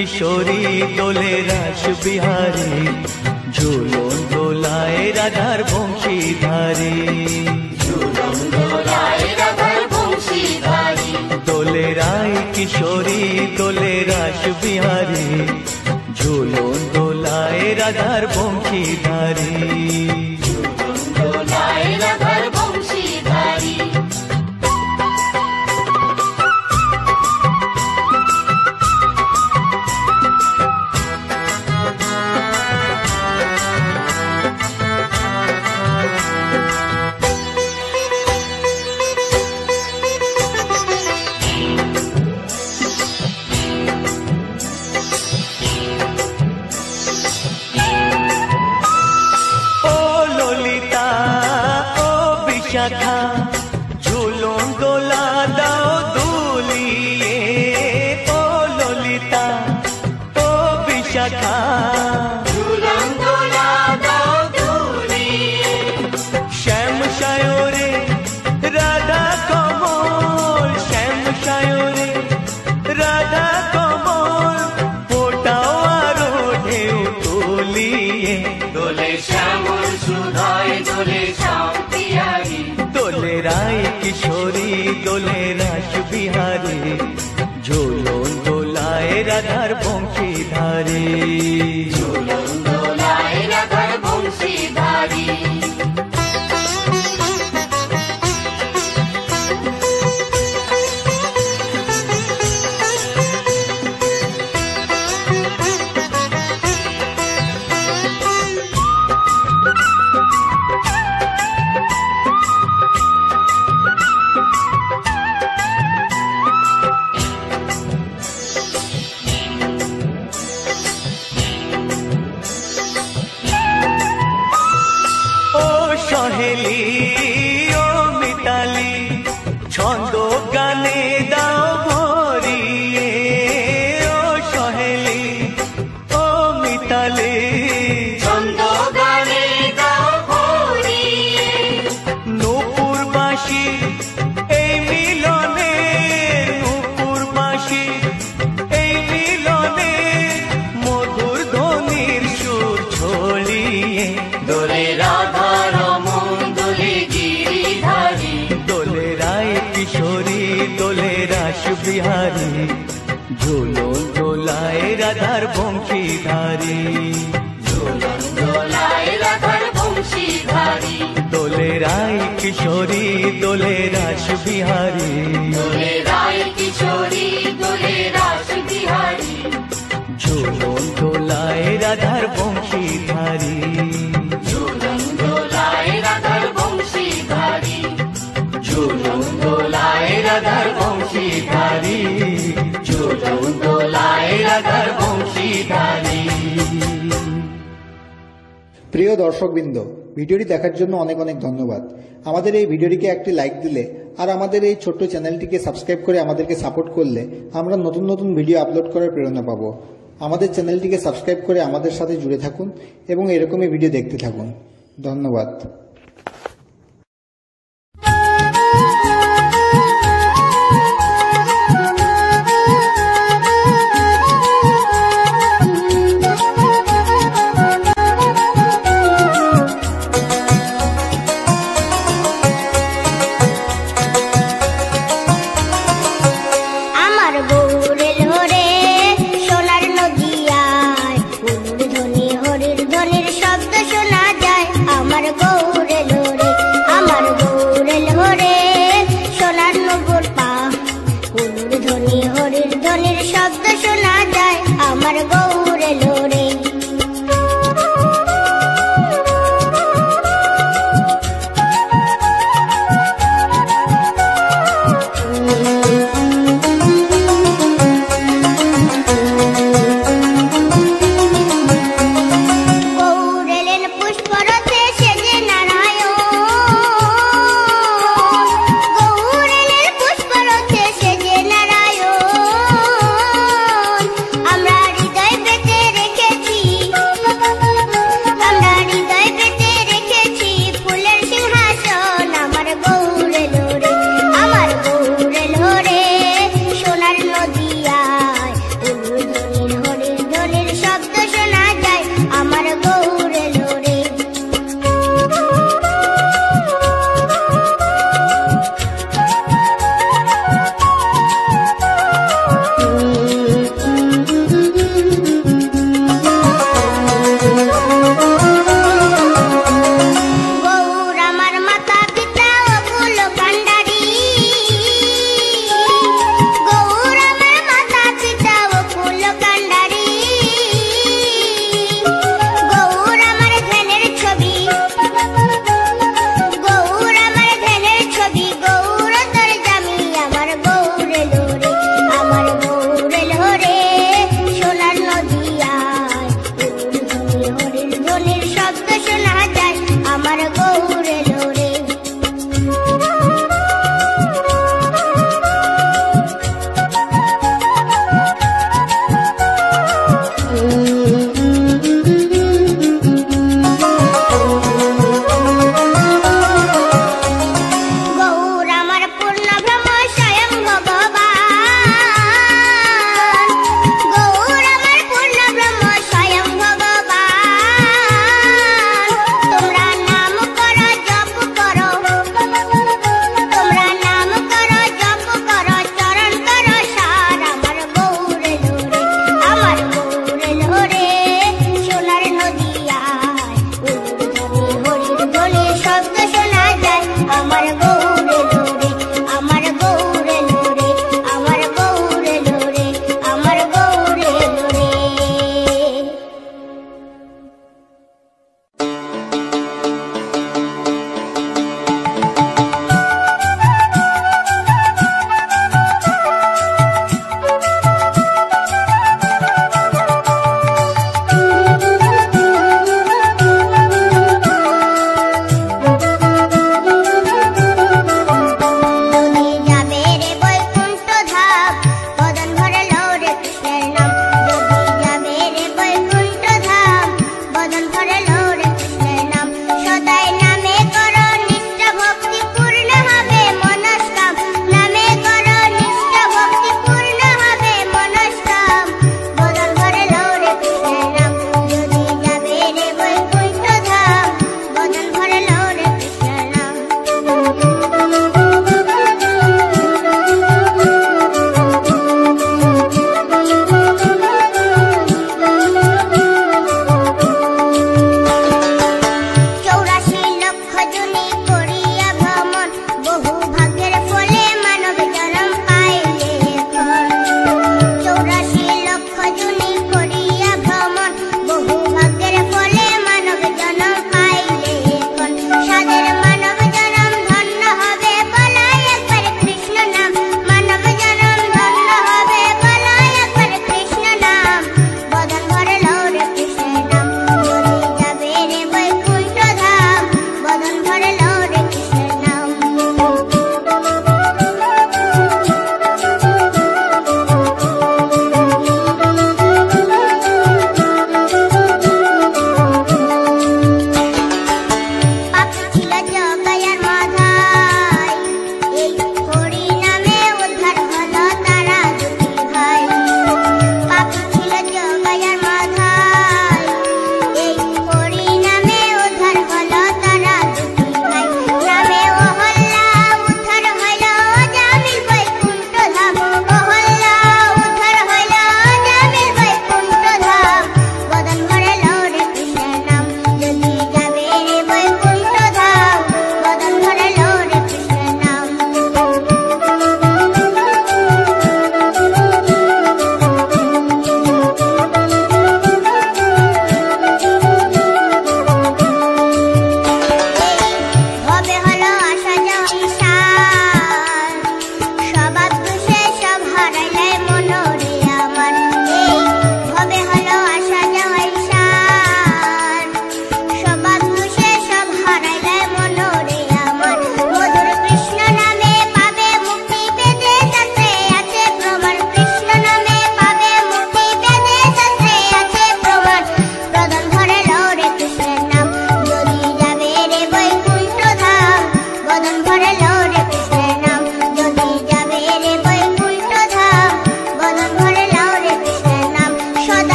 কিশোরী দোলে রাস বিহারী, ঝুলন দোলায় রাধার বংশীধারী। ঝুলন দোলায় রাধার বংশীধারী, দোলে রায় কিশোরী দোলে রাস বিহারী, ঝুলন দোলায় রাধার বংশীধারী। ঝুলন দোলায় রাধার বংশীধারী। শাখা ঝুলন দোলা দাও দুলিয়ে, ও ললিতা ও বিশাখা ঝুলন দোলা দাও দুলিয়ে। শ্যাম সায়রে রাধা কমল, শ্যাম সায়রে রাধা কমল, ফোটাও আরো ঢেউ তুলিয়ে। দোলে শ্যামল সুধায় দোলে শ্যাম পিয়ারি, দোলে রায় কিশোরী দোলে রাস বিহারী, ঝুলন দোলায় রাধার বংশীধারী। ঝুলন দোলায় রাধার বংশীধারী। সহেলি ও মিতালি ছন্দ গানে দাও ভরিয়ে, ও সহেলি ও মিতালি ছন্দ গানে দাও ভরিয়ে। নূপুর বাঁশি এই মিলনে, নূপুর বাঁশি এই মিলনে, মধুর ধ্বনির সুর ছড়িয়ে। দোলে রাধা রমন দোলে গিরিধারী, দোলে রায় কিশোরী দোলে রাস বিহারী, ঝুলন দোলায় রাধার বংশীধারী। ঝুলন দোলায় রাধার বংশীধারী। দোলে রায় কিশোরী দোলে রাস বিহারী, দোলে রায় কিশোরী দোলে রাস বিহারী, ঝুলন দোলায় রাধার বংশীধারী। ঝুলন দোলায় রাধার বংশীধারী। ঝুলন দোলায় রাধার বংশীধারী। ঝুলন দোলায় রাধার বংশীধারী। প্রিয় দর্শকবৃন্দ, ভিডিওটি দেখার জন্য অনেক অনেক ধন্যবাদ। আমাদের এই ভিডিওটিকে একটি লাইক দিলে আর আমাদের এই ছোট্ট চ্যানেলটিকে সাবস্ক্রাইব করে আমাদেরকে সাপোর্ট করলে আমরা নতুন নতুন ভিডিও আপলোড করার প্রেরণা পাবো। আমাদের চ্যানেলটিকে সাবস্ক্রাইব করে আমাদের সাথে জুড়ে থাকুন এবং এরকমই ভিডিও দেখতে থাকুন। ধন্যবাদ। আমার গৌ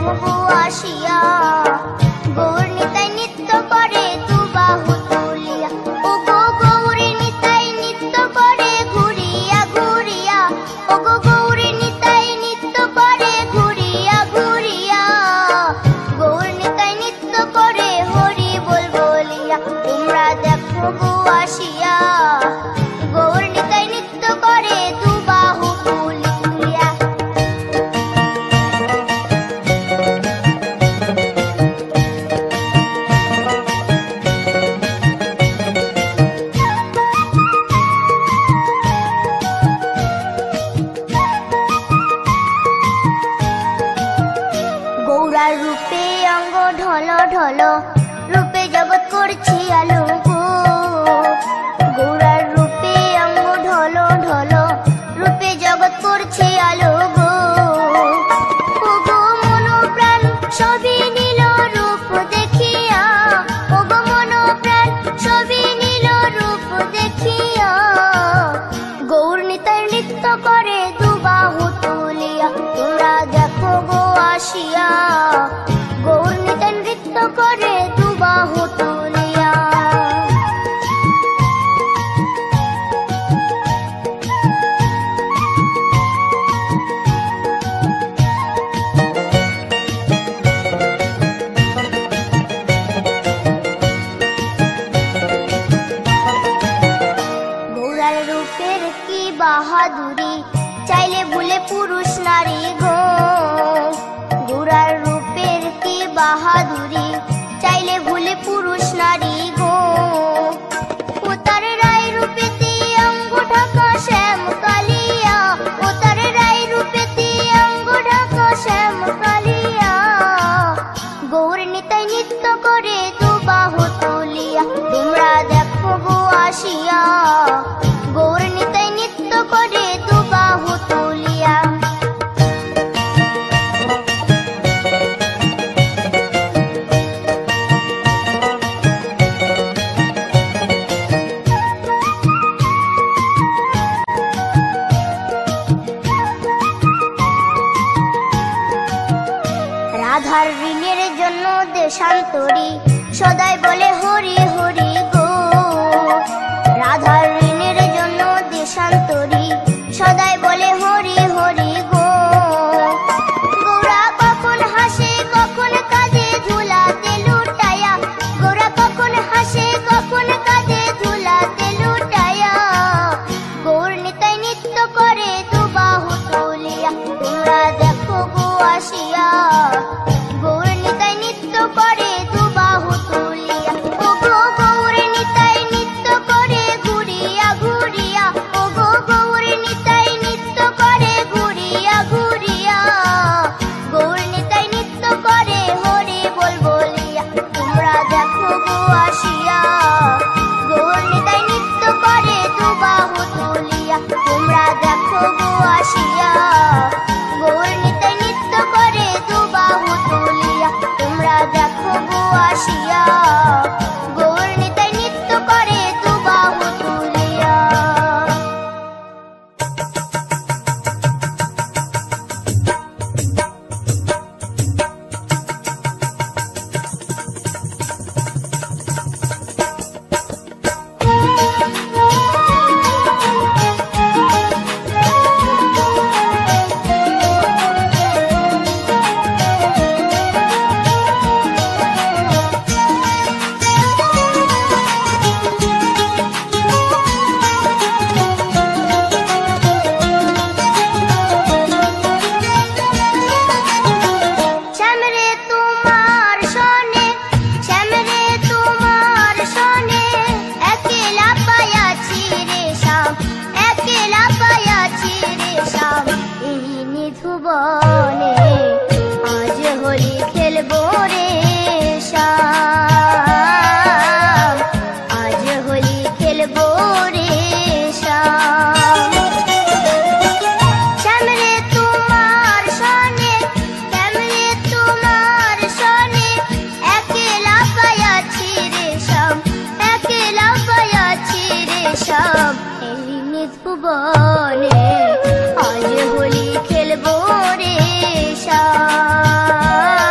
দেখো গো আসিয়া, গৌর নিতাই নৃত্য করে দুবাহু তুলিয়া। ও গো গৌরী নিতাই নৃত্য করে ঘুরিয়া ঘুরিয়া, ও গো গৌরী নিতাই নৃত্য করে ঘুরিয়া ঘুরিয়া, গৌর নিতাই নৃত্য করে হরি বল বলিয়া। তোমরা দেখো গো আসিয়া, গৌর নিতাই নৃত্য করে দুবাহু তুলিয়া। গৌরার রূপে অঙ্গ ঢল ঢল, রূপে জগৎ করছি আলো গো। গৌরার রূপে অঙ্গ ঢল ঢল, রূপে জগৎ করছি আলো গো। ও গো মন প্রাণ সবই নীল রূপ দেখিয়া, ও গো মন প্রাণ সবই নীল রূপ দেখিয়া, গৌর নিতাই নৃত্য করে দুবাহু তুলিয়া। তোমরা দেখো গো আসিয়া, গৌর নিতাই নৃত্য করে দুবাহু তুলিয়া। গৌরার রূপের কি বাহাদুরি, চাইলে ভুলে পুরুষ নারী গো। গৌরার রূপের কি বাহাদুরি, চাইলে ভুলে পুরুষ নারী গো। ও তার রায় রূপেতে অঙ্গ ঢাকা শ্যাম কালিয়া, ও তার রায় রূপেতে অঙ্গ ঢাকা শ্যাম কালিয়া, গৌর নিতাই নৃত্য করে দুবাহু তুলিয়া। তোমরা দেখো গো আসিয়া, গৌর নিতাই নৃত্য করে দুবাহু তুলিয়া। রাধার ঋণের জন্য দেশান্তরী, সদাই বলে হরি হরি গো। রাধার ঋণের জন্য দেশান্তরী, সদাই বলে হরি হরি গো। গৌরা কখন হাসে কখন কাঁদে ধুলাতে লুটায়া, গৌরা কখন হাসে কখন কাঁদে ধুলাতে লুটায়া, গৌর নিতাই নৃত্য করে দুবাহু তুলিয়া। তোমরা দেখো গো আসিয়া, গৌর নিতাই নৃত্য করে দুবাহু তুলিয়া। ও গো গৌর নিতাই নৃত্য করে ঘুরিয়া ঘুরিয়া, ও গো গৌর নিতাই নৃত্য করে ঘুরিয়া ঘুরিয়া, গৌর নিতাই নৃত্য করে হরি বল বলিয়া। তোমরা দেখো গো আসিয়া, গৌর নিতাই নৃত্য করে দুবাহু তুলিয়া। তোমরা দেখো গো আসিয়া, গৌর নিতাই নৃত্য করে দুবাহু তুলিয়া। তোমরা দেখো গো আসিয়া, গৌর নিতাই নৃত্য করে দুবাহু তুলিয়া। শ্যামরে তোমার সনে, শ্যামরে তোমার সনে, একলা পায়াছি রে শ্যাম, একলা পায়াছি রে শ্যাম। এই নিধুবনে আজ হোলি খেলবো রে শ্যাম, আজ হোলি খেলবো রে শ্যাম। শ্যামরে তোমার সনে, শ্যামরে তোমার সনে, একলা পায়াছি রে শ্যাম, একলা পায়াছি রে শ্যাম। এই নিধুবনে আজ হোলি খেলবো রে শ্যাম।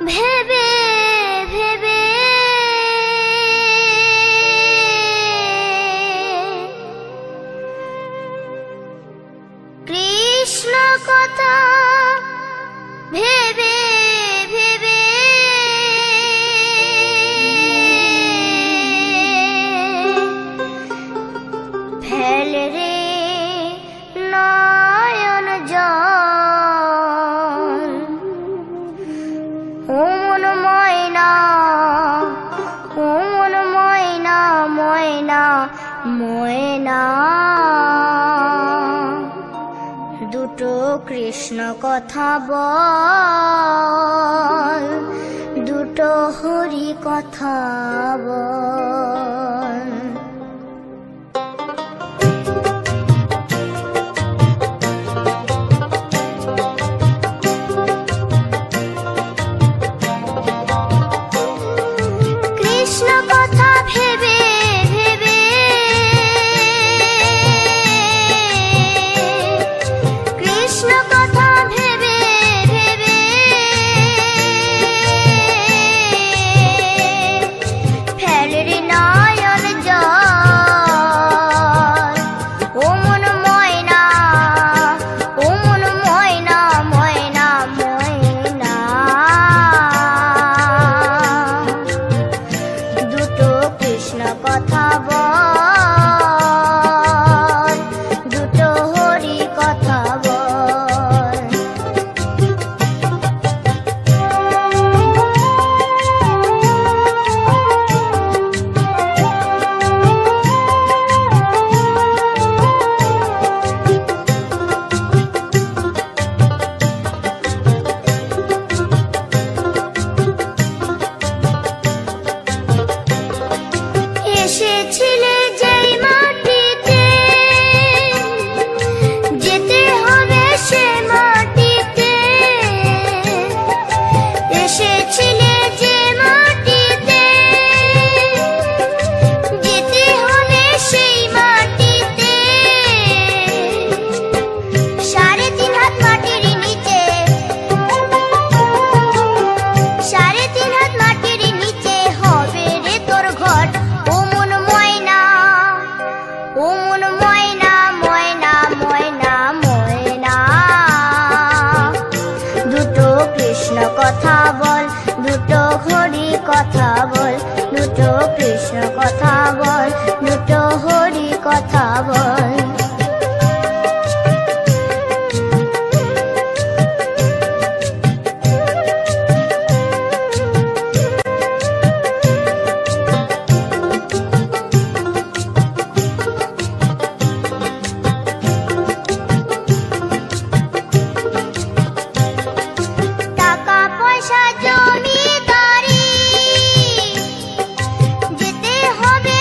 ভেবে ভেবে কৃষ্ণ কথা ভেবে ভেবে ফেলে রে নয়ন জল ও মন ময়না ও মন ময়না ময়না ময়না দুটো কৃষ্ণ কথা বল দুটো হরি কথা বল কৃষ্ণ কথা ভেবে ভেবে কৃষ্ণ কথা ভেবে ভেবে ফেলে রে নয়ন জল ও মন ময়না ও মন ময়না ময়না ময়না দুটো কৃষ্ণ কথা বল দুটো হরি কথা বল এসেছিলে যেই মাটিতে যেতে হবে সে মাটিতে এসেছিলে যে মাটিতে যেতে হবে সেই মাটিতে 3.5 হাত মাটির নিচে 3.5 হাত মাটির নিচে হবে রে তোর ঘর ও মন ময়না ও মন ময়না ময়না ময়না ময়না দুটো কৃষ্ণ কথা বল দুটো হরি কথা বল দুটো কৃষ্ণ কথা বল দুটো হরি কথা বল টাকা পয়সা জমিদারি যেতে হবে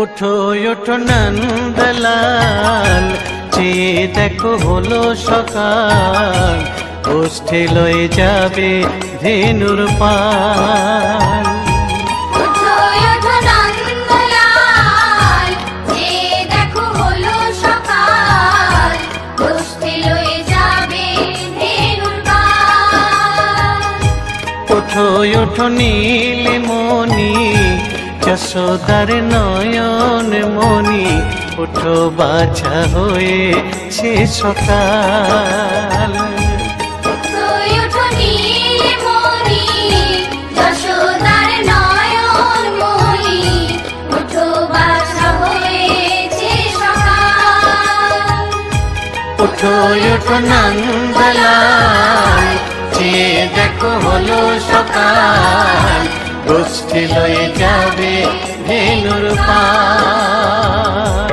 ওঠো ওঠো নন্দলাল, চেয়ে দেখো হলো সকাল, গোষ্ঠী লয়ে যাবে ধেনুর পাল। ওঠো ওঠো নন্দলাল, চেয়ে দেখো হলো সকাল, গোষ্ঠী লয়ে যাবে ধেনুর পাল। ওঠো ওঠো নীলমণি, যশোদার নয়ন মণি, ওঠো বাছা হয়েছে সকাল। ওঠো ওঠো নীলমণি, যশোদার নয়ন মণি, ওঠো বাছা হয়েছে সকাল। ওঠো ওঠো নন্দলাল, চেয়ে দেখো হলো সকাল, গোষ্ঠী লয়ে যাবে ধেনুর পাল।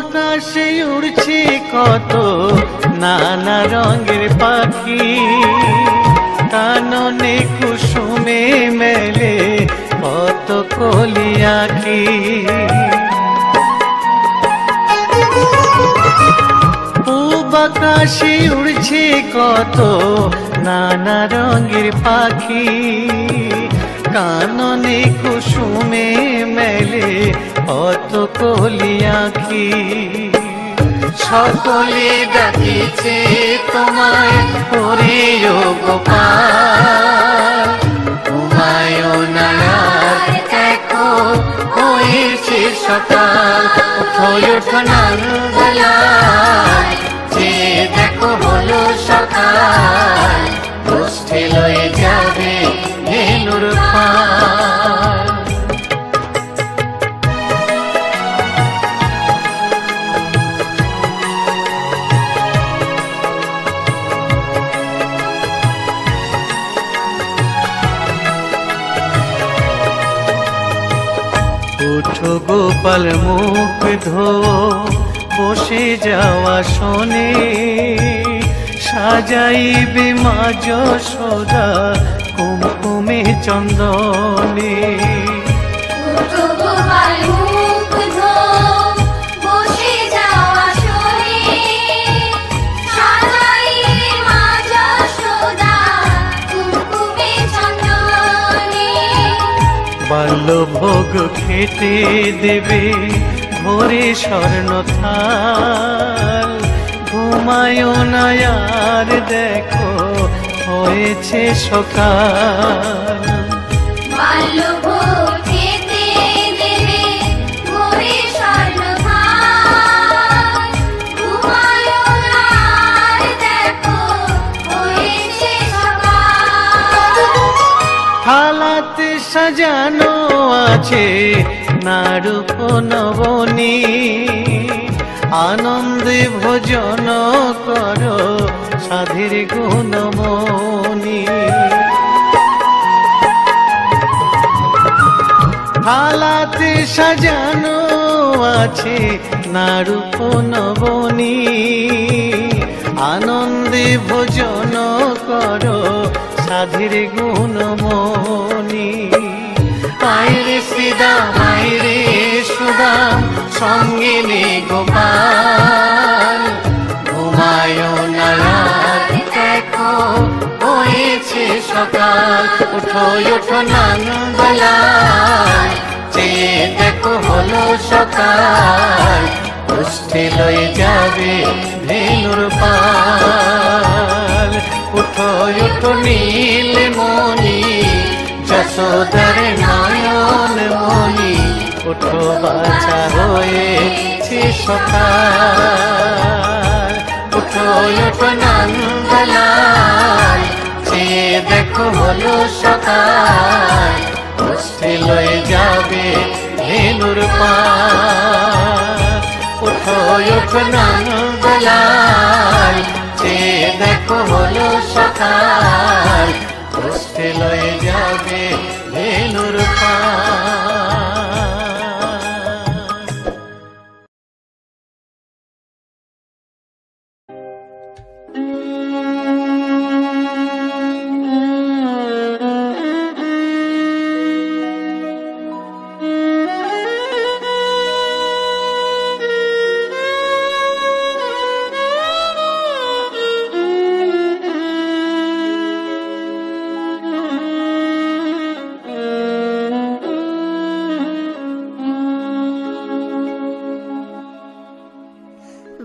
আকাশে উড়ছে কত নানা রঙের পাখি, কাননে কুসুমে মেলে কত কলি আঁখি। পূব আকাশে উড়ছে কত নানা রঙের পাখি, কাননে কুসুমে মেলে কত কলি আঁখি। সকলে ডাকিছে তোমায় ওরে ও গোপাল, ঘুমায় না আর দেখো হয়েছে সকাল। ওঠো ওঠো নন্দলাল, চেয়ে দেখো হলো সকাল, গোষ্ঠী লয়ে যাবে ধেনুর পাল। ওঠো গোপাল মুখ ধো, বসে যাওয়া শোনে, সাজাইবে মা যশোদা কুমকুমে চন্দনে। ওঠো গোপাল মুখ ধো, বসে যাওয়া শোনে, সাজাইবে মা যশোদা কুমকুমে চন্দনে। বাল্যভোগ খেতে দেবে ভোরে স্বর্ণ থাল, ঘুমায় না আর দেখো হয়েছে সকাল। বাল্যভোগ খেতে দেবে ভোরে স্বর্ণ থাল, ঘুমায় না আর দেখো হয়েছে সকাল। থালাতে সাজানো আছে নারূপ নবনী, আনন্দে ভোজন করো সাধীর গুণমণি। থালাতে সাজানো আছে নারূপ নবনী, আনন্দে ভোজন করো সাধীর গুণমণি। আইরে শ্রীদাম আইরে সুদাম, সঙ্গে নে গোপাল, ঘুমায় না আর দেখো হয়েছে সকাল। ওঠো ওঠো নন্দলাল, চেয়ে দেখো হলো সকাল, গোষ্ঠী লয়ে যাবে ধেনুর পাল। ওঠো ওঠো নীলমণি, যশোদার নয়ন মণি, ওঠো বাছা হয়েছে সকাল। ওঠো ওঠো নন্দলাল, চেয়ে দেখো হলো সকাল, গোষ্ঠী লয়ে যাবে ধেনুর পাল। ওঠো ওঠো নন্দলাল, চেয়ে দেখো দেখো হলো সকাল, কষ্টে লয়ে যাবে ধেনুর পাল।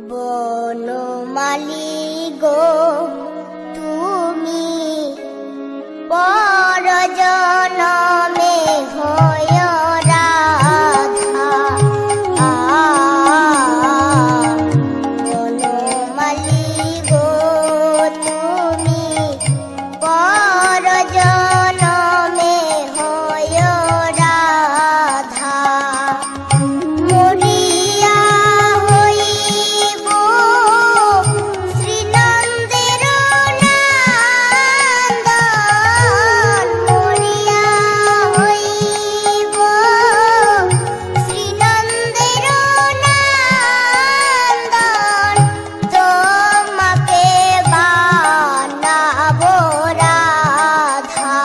বনমালী গো তুমি পর জনমে হয় রাধা। বনমালী গো তুমি পর জনমে হয় রাধা। মরিয়া হইব শ্রীনন্দের নন্দন, মরিয়া হইব শ্রীনন্দের নন্দন, তোমাকে বানাবো রাধা।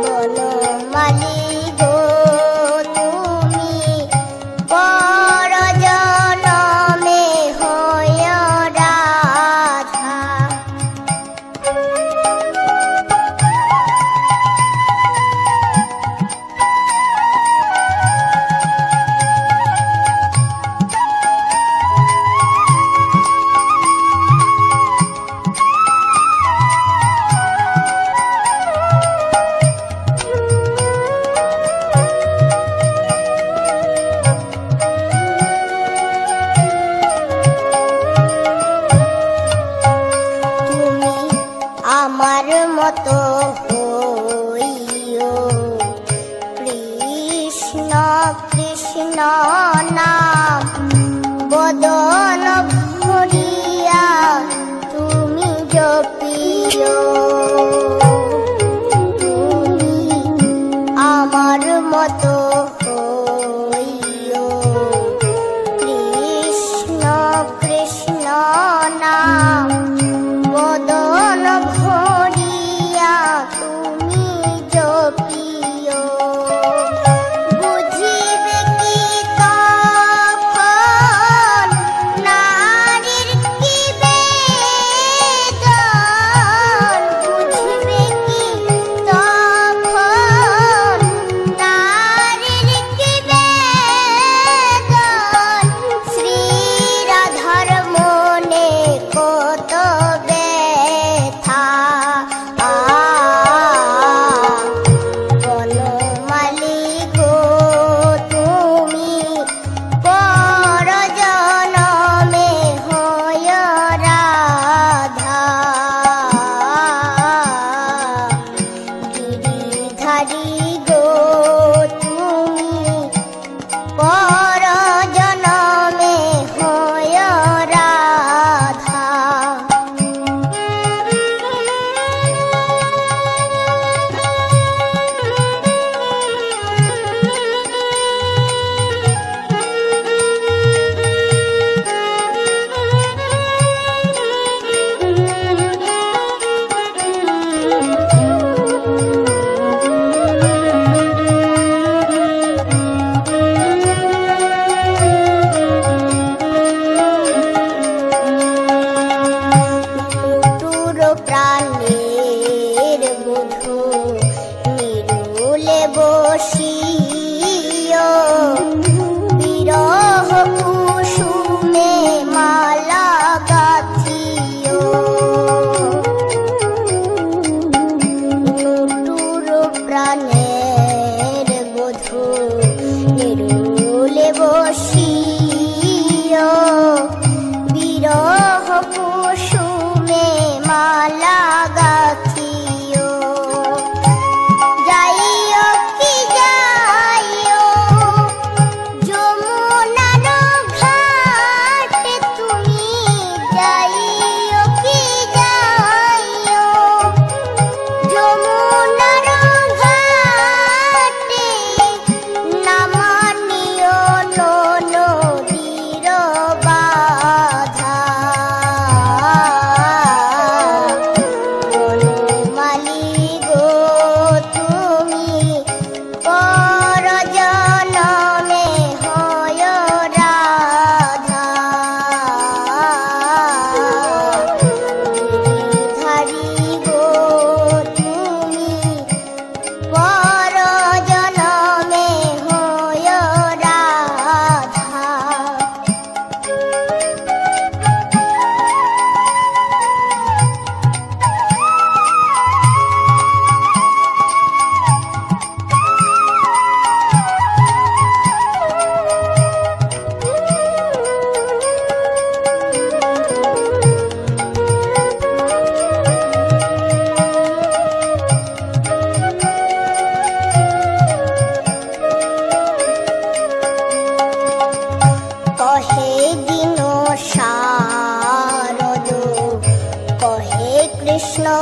বনমালী গো তুমি পর জনমে হয় রাধা। তুমি আমার মতো হইও, কৃষ্ণ কৃষ্ণ নাম বদন ভরিয়া তুমি জপিও। তুমি আমার মতো হইও, কৃষ্ণ কৃষ্ণ নাম বদন ভরিয়া তুমি জপিও। বুঝিবে কি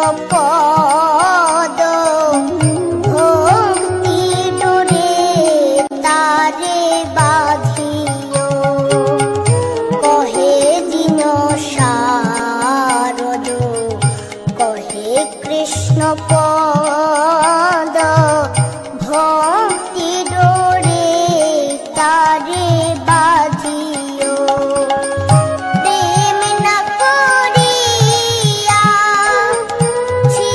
পদ ভক্তি ডোরে তারে বাঁধিও কহে দিন শারদ কহে কৃষ্ণ পদ ভক্তি ডোরে তারে বাঁধিও প্রেম না করিয়া ছি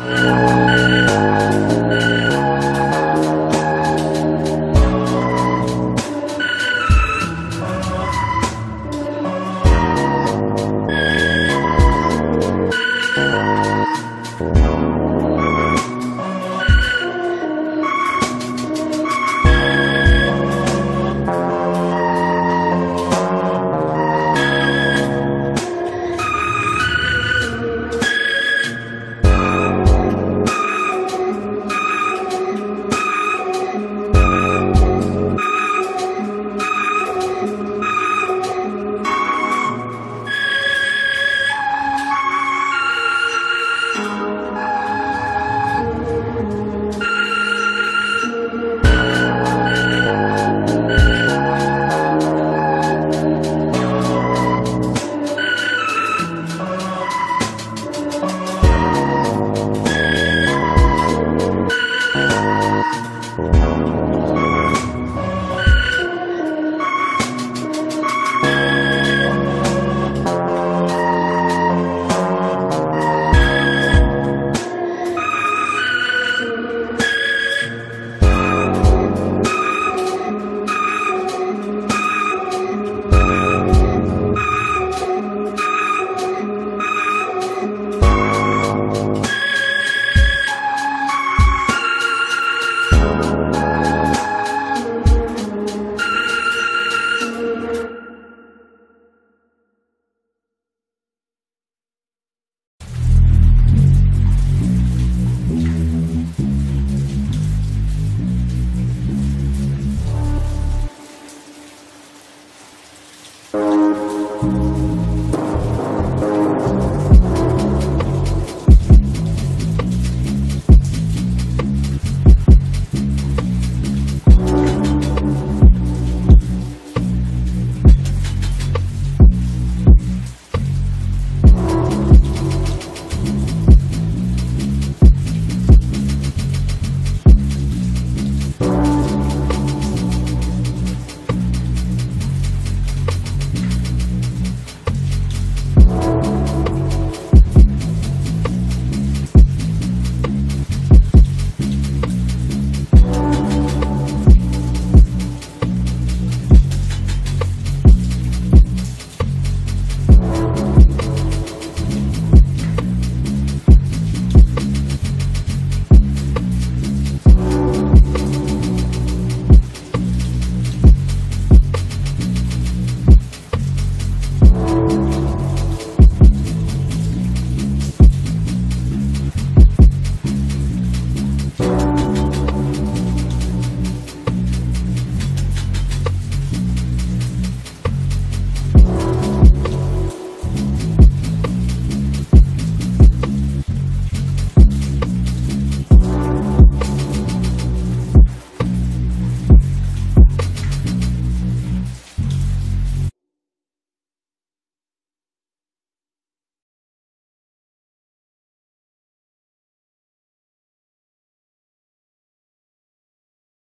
Thank you.